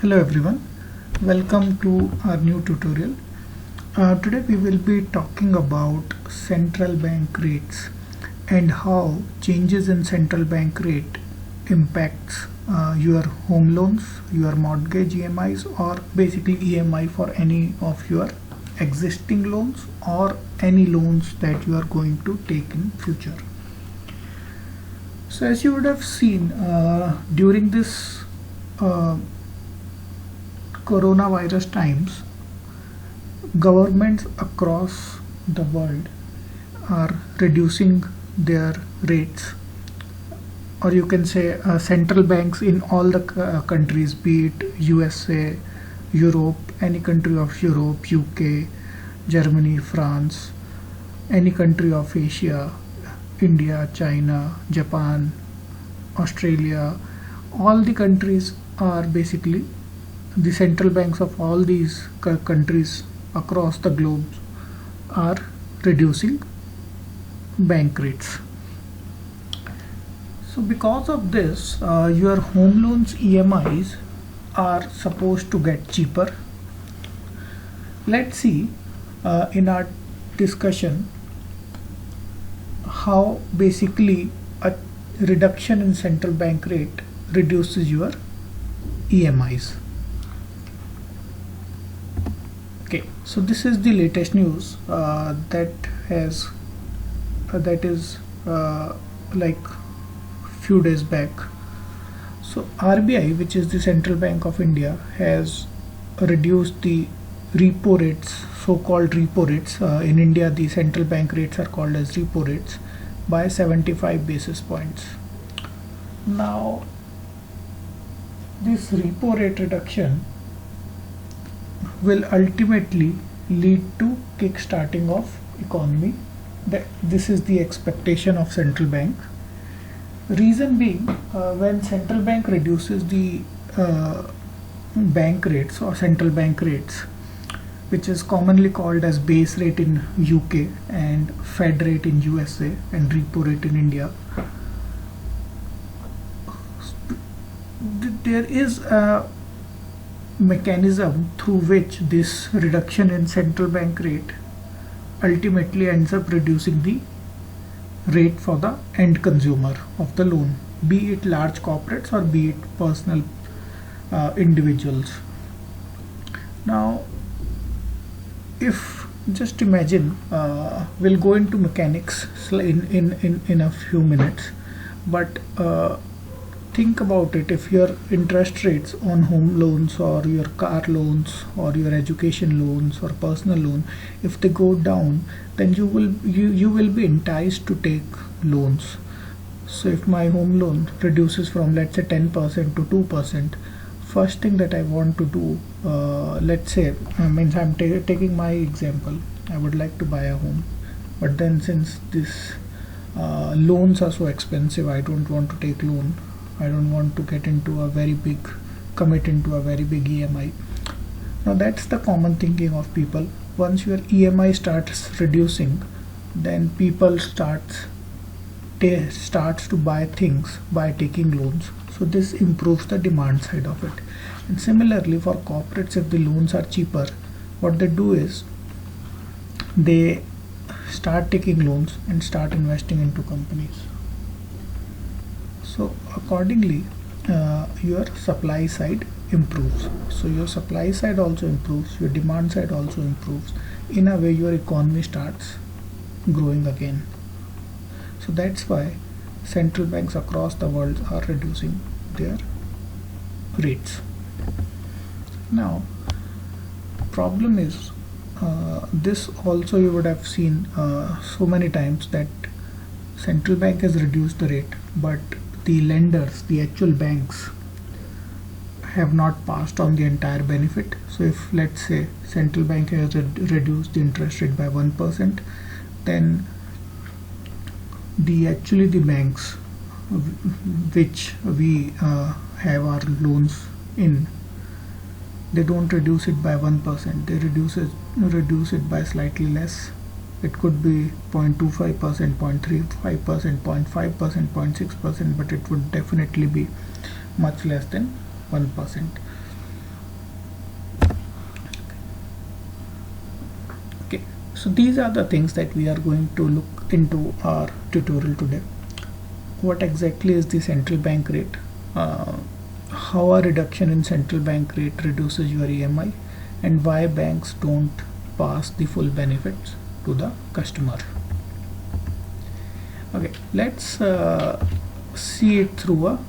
Hello everyone, welcome to our new tutorial. Today we will be talking about central bank rates and how changes in central bank rate impacts your home loans, your mortgage EMIs, or basically EMI for any of your existing loans or any loans that you are going to take in future. So as you would have seen during this coronavirus times, governments across the world are reducing their rates, or you can say central banks in all the countries, be it USA, Europe, any country of Europe, UK, Germany, France, any country of Asia, India, China, Japan, Australia, all the countries are basically the central banks of all these countries across the globe are reducing bank rates. So because of this, your home loans EMIs are supposed to get cheaper. Let's see in our discussion how basically a reduction in central bank rate reduces your EMIs. Okay, so this is the latest news that is like few days back. So RBI, which is the Central Bank of India, has reduced the repo rates, so-called repo rates. In India, the central bank rates are called as repo rates, by 75 basis points. Now, this repo rate reduction will ultimately lead to kick-starting of economy. This is the expectation of central bank. Reason being, when central bank reduces the bank rates or central bank rates, which is commonly called as base rate in UK and Fed rate in USA and repo rate in India, there is a mechanism through which this reduction in central bank rate ultimately ends up reducing the rate for the end consumer of the loan, be it large corporates or be it personal individuals. Now, if just imagine, we'll go into mechanics in a few minutes, but think about it. If your interest rates on home loans or your car loans or your education loans or personal loan, if they go down, then you will be enticed to take loans. So if my home loan reduces from, let's say, 10% to 2%, first thing that I want to do, let's say, means I'm taking my example, I would like to buy a home, but then since this loans are so expensive, I don't want to take loan. I don't want to commit into a very big EMI. Now that's the common thinking of people. Once your EMI starts reducing, then people starts to buy things by taking loans. So this improves the demand side of it. And similarly for corporates, if the loans are cheaper, what they do is they start taking loans and start investing into companies. So accordingly, your supply side improves. So your supply side also improves, your demand side also improves. In a way, your economy starts growing again. So that's why central banks across the world are reducing their rates. Now, problem is, this also you would have seen so many times, that central bank has reduced the rate, but the lenders, the actual banks, have not passed on the entire benefit. So if, let's say, central bank has reduced the interest rate by 1%, then the banks which we have our loans in, they don't reduce it by 1%, they reduce it by slightly less. It could be 0.25%, 0.35%, 0.5%, 0.6%, but it would definitely be much less than 1%. So these are the things that we are going to look into our tutorial today. What exactly is the central bank rate? How a reduction in central bank rate reduces your EMI, and why banks don't pass the full benefits to the customer. Okay, let's see it through a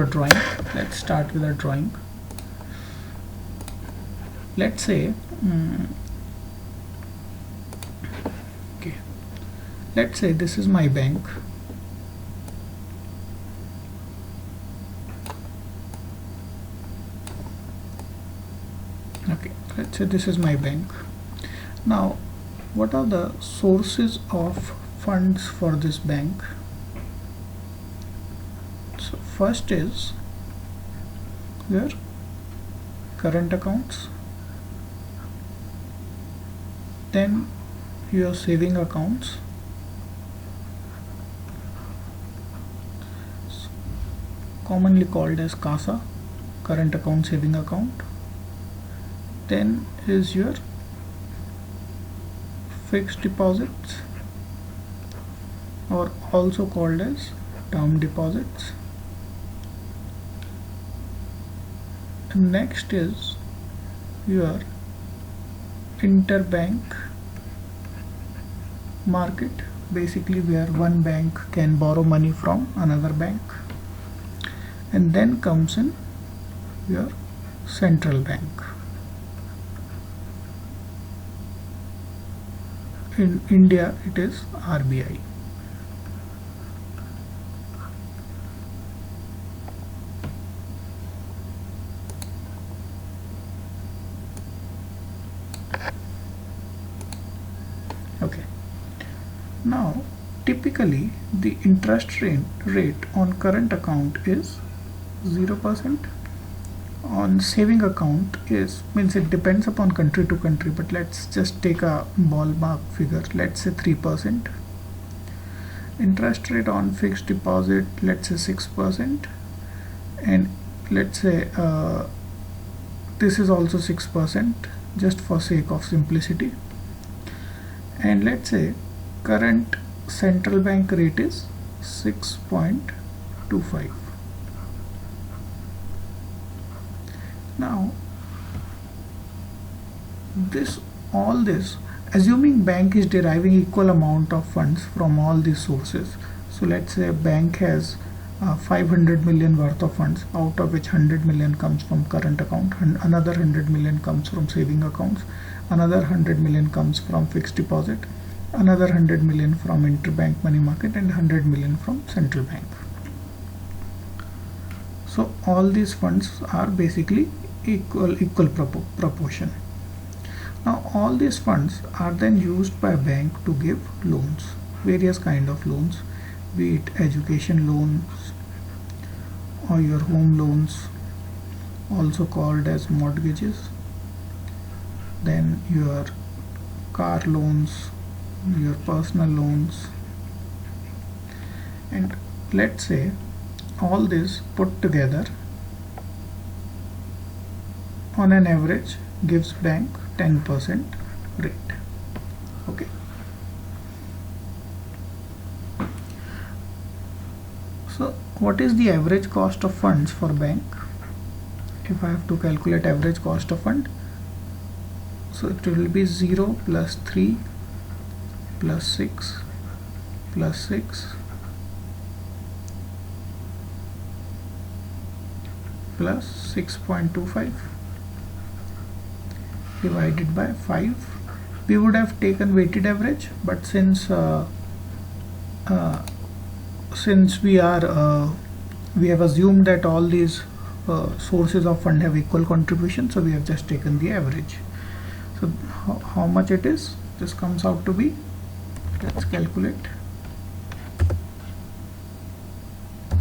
drawing. Let's start with a drawing. Let's say okay, let's say this is my bank. Okay, let's say this is my bank. Now, what are the sources of funds for this bank? So first is your current accounts, then your saving accounts, commonly called as CASA, current account, saving account. Then is your fixed deposits, or also called as term deposits. And next is your interbank market, basically where one bank can borrow money from another bank. And then comes in your central bank. In India it is RBI. Okay. Now, typically the interest rate on current account is 0%. On saving account means it depends upon country to country, but let's just take a ballpark figure. Let's say 3%. Interest rate on fixed deposit, let's say 6%, and let's say this is also 6%, just for sake of simplicity. And let's say current central bank rate is 6.25. Now, all this, assuming bank is deriving equal amount of funds from all these sources. So let's say a bank has 500 million worth of funds, out of which 100 million comes from current account, and another 100 million comes from saving accounts, another 100 million comes from fixed deposit, another 100 million from interbank money market, and 100 million from central bank. So all these funds are basically equal proportion. Now all these funds are then used by a bank to give loans, various kind of loans, be it education loans or your home loans, also called as mortgages, then your car loans, your personal loans. And let's say all this put together on an average gives bank 10% rate. Okay. So what is the average cost of funds for bank? If I have to calculate average cost of fund, so it will be 0 plus 3 plus 6 plus 6 plus 6.25 divided by 5. We would have taken weighted average, but since we have assumed that all these sources of fund have equal contribution, so we have just taken the average. So how much it is? This comes out to be, let's calculate,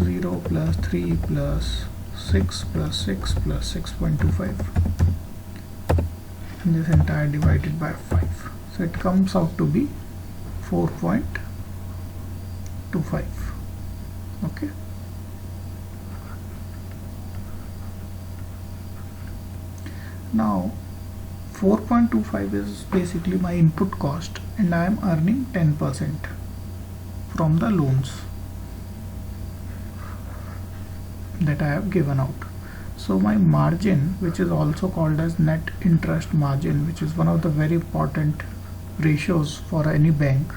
0 plus 3 plus 6 plus 6 plus 6.25, and this entire divided by 5. So it comes out to be 4.25. Okay. Now 4.25 is basically my input cost, and I am earning 10% from the loans that I have given out. So my margin, which is also called as net interest margin, which is one of the very important ratios for any bank,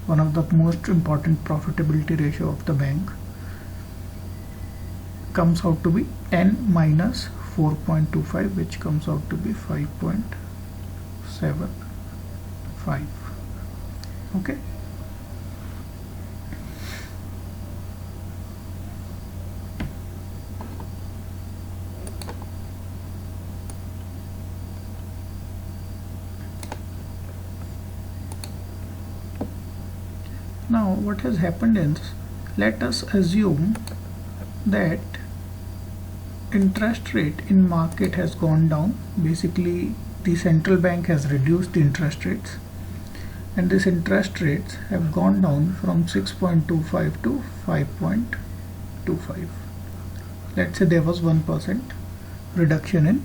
one of the most important profitability ratio of the bank, comes out to be 10 minus 4.25, which comes out to be 5.75. okay. Now what has happened is, let us assume that interest rate in market has gone down. Basically the central bank has reduced the interest rates, and these interest rates have gone down from 6.25 to 5.25. Let's say there was 1% reduction in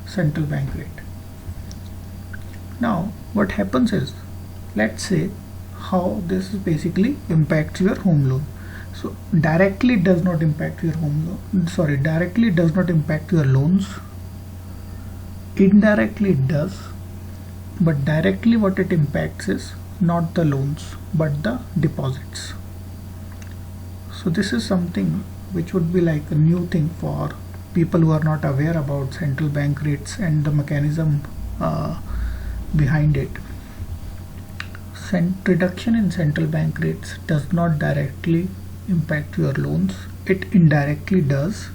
central bank rate. Now what happens is, let's say how this basically impacts your home loan. So directly it does not impact your directly it does not impact your loans. Indirectly it does, but directly what it impacts is not the loans but the deposits. So this is something which would be like a new thing for people who are not aware about central bank rates and the mechanism behind it. Reduction in central bank rates does not directly impact your loans. It indirectly does,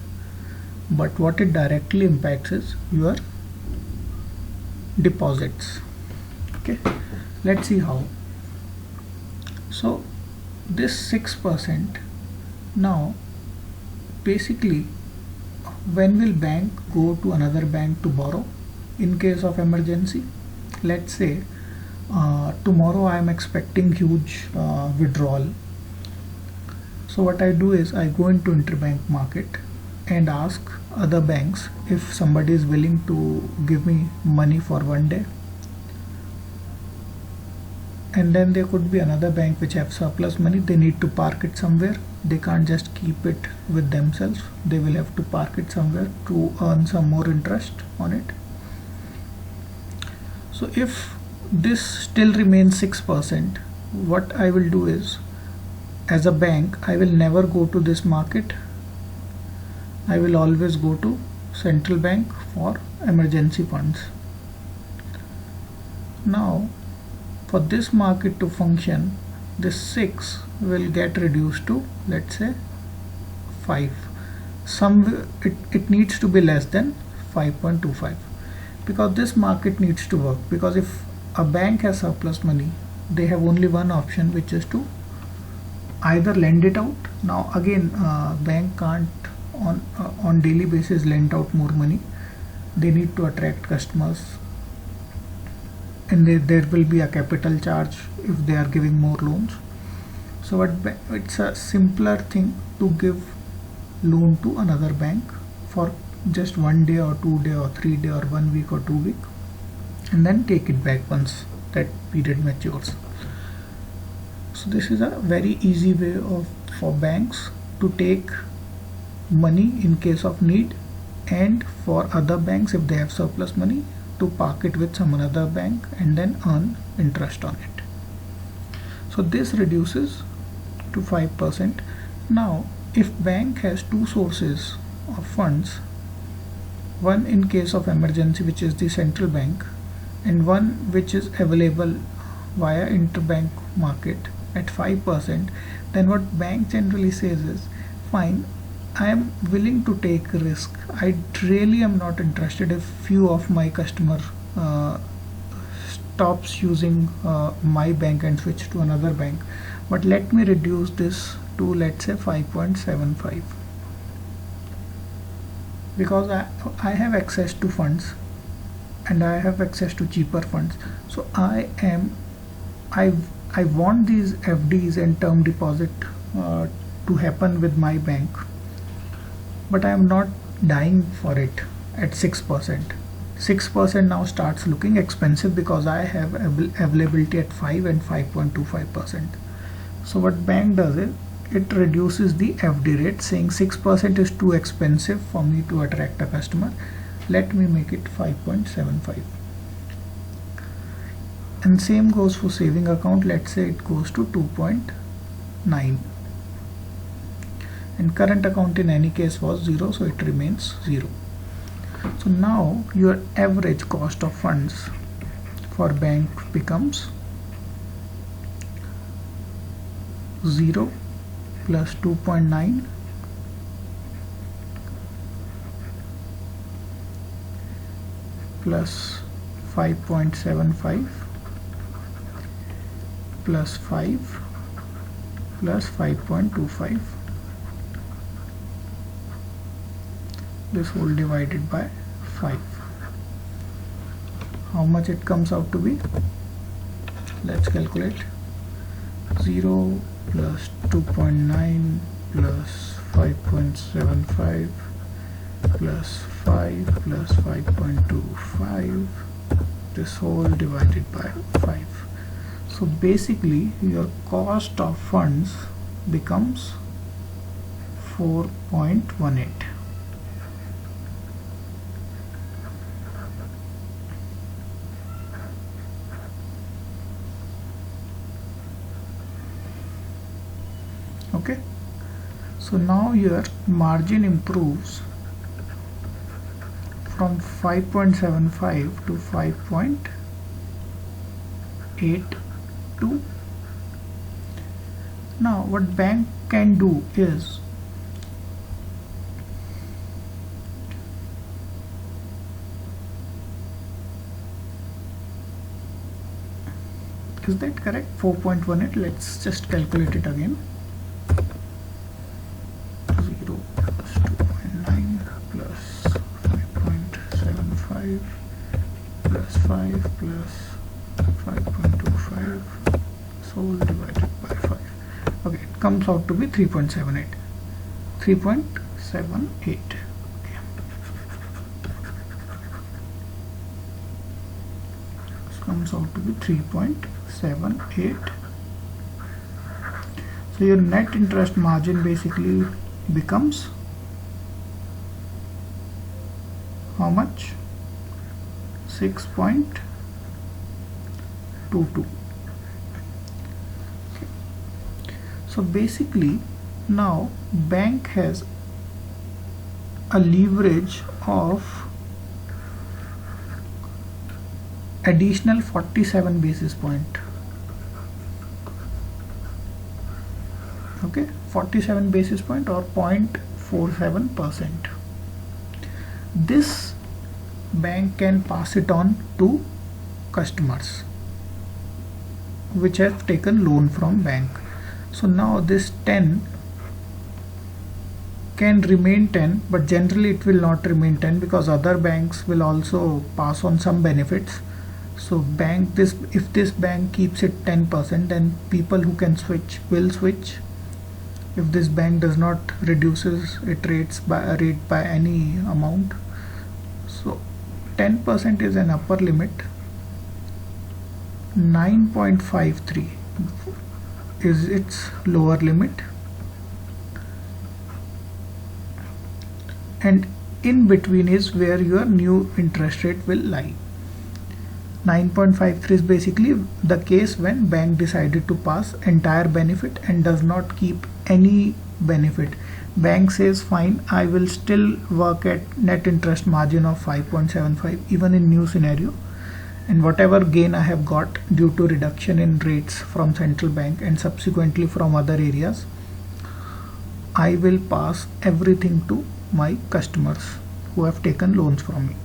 but what it directly impacts is your deposits. Okay, let's see how. So this 6%, now basically when will bank go to another bank to borrow in case of emergency? Let's say tomorrow I am expecting huge withdrawal. So what I do is I go into interbank market and ask other banks if somebody is willing to give me money for one day. And then there could be another bank which have surplus money. They need to park it somewhere. They can't just keep it with themselves. They will have to park it somewhere to earn some more interest on it. So if this still remains 6%, what I will do is, as a bank, I will never go to this market. I will always go to central bank for emergency funds. Now for this market to function, this 6 will get reduced to, let's say, 5. It needs to be less than 5.25, because this market needs to work. Because if a bank has surplus money, they have only one option, which is to either lend it out. Now again, bank can't on daily basis lend out more money. They need to attract customers, and there will be a capital charge if they are giving more loans. So it's a simpler thing to give loan to another bank for just 1 day or 2 day or 3 day or 1 week or 2 week, and then take it back once that period matures. So this is a very easy way for banks to take money in case of need, and for other banks, if they have surplus money, to park it with some other bank and then earn interest on it. So this reduces to 5%. Now if bank has two sources of funds, one in case of emergency, which is the central bank, and one which is available via interbank market at 5%, then what bank generally says is, fine, I am willing to take risk. I really am not interested if few of my customer stops using my bank and switch to another bank, but let me reduce this to, let's say, 5.75, because I have access to funds and I have access to cheaper funds. So I want these FDs and term deposit to happen with my bank, but I am not dying for it at 6%. 6% now starts looking expensive because I have availability at 5 and 5.25%. So what bank does is it reduces the FD rate, saying 6% is too expensive for me to attract a customer. Let me make it 5.75. And same goes for saving account. Let's say it goes to 2.9. And current account in any case was 0, so it remains 0. So now your average cost of funds for bank becomes 0 plus 2.9 plus 5.75 plus 5 plus 5.25. This whole divided by 5. How much it comes out to be? Let's calculate. 0 plus 2.9 plus 5.75 plus 5 plus 5.25. This whole divided by 5. So basically your cost of funds becomes 4.18. Okay, so now your margin improves from 5.75 to 5.82. Now what bank can do is that correct? 4.18. Let's just calculate it again. 0 plus 2.9 plus 5.75 plus 5 plus 5.25, so divided by 5. Okay, it comes out to be 3.78. 3.78. Okay. This comes out to be 3.78. So your net interest margin basically becomes how much? 6.22. Okay. So basically now bank has a leverage of additional 47 basis point. Okay, 47 basis point or 0.47%. This bank can pass it on to customers which have taken loan from bank. So now this 10 can remain 10, but generally it will not remain 10 because other banks will also pass on some benefits. So if this bank keeps it 10%, then people who can switch will switch. If this bank does not reduces its rate by any amount, so 10% is an upper limit. 9.53 is its lower limit, and in between is where your new interest rate will lie. 9.53 is basically the case when bank decided to pass entire benefit and does not keep any benefit. Bank says fine, I will still work at net interest margin of 5.75 even in new scenario, and whatever gain I have got due to reduction in rates from central bank and subsequently from other areas, I will pass everything to my customers who have taken loans from me.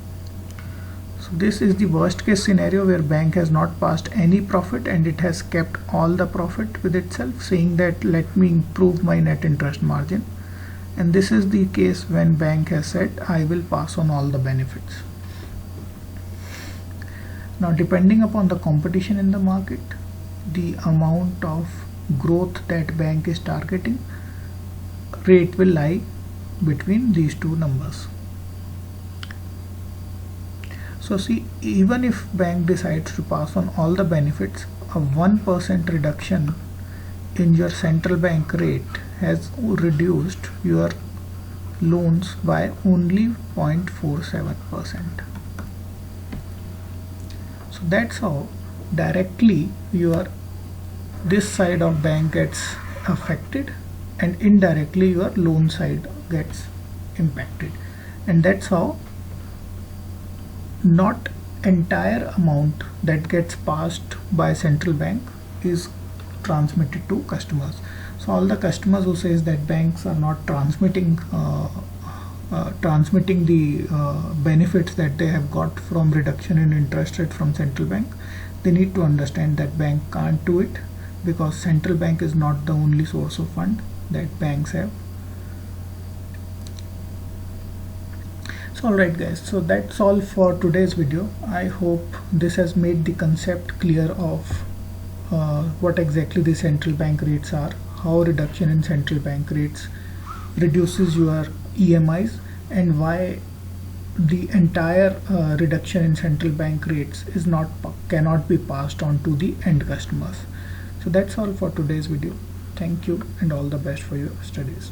So this is the worst case scenario where bank has not passed any profit and it has kept all the profit with itself, saying that let me improve my net interest margin. And this is the case when bank has said I will pass on all the benefits. Now depending upon the competition in the market, the amount of growth that bank is targeting, rate will lie between these two numbers. So see, even if bank decides to pass on all the benefits, a 1% reduction in your central bank rate has reduced your loans by only 0.47%. So that's how directly your this side of bank gets affected, and indirectly your loan side gets impacted. And that's how not entire amount that gets passed by central bank is transmitted to customers. So all the customers who says that banks are not transmitting the benefits that they have got from reduction in interest rate from central bank, they need to understand that bank can't do it, because central bank is not the only source of fund that banks have. So alright guys, so that's all for today's video. I hope this has made the concept clear of what exactly the central bank rates are, how reduction in central bank rates reduces your EMIs, and why the entire reduction in central bank rates cannot be passed on to the end customers. So that's all for today's video. Thank you and all the best for your studies.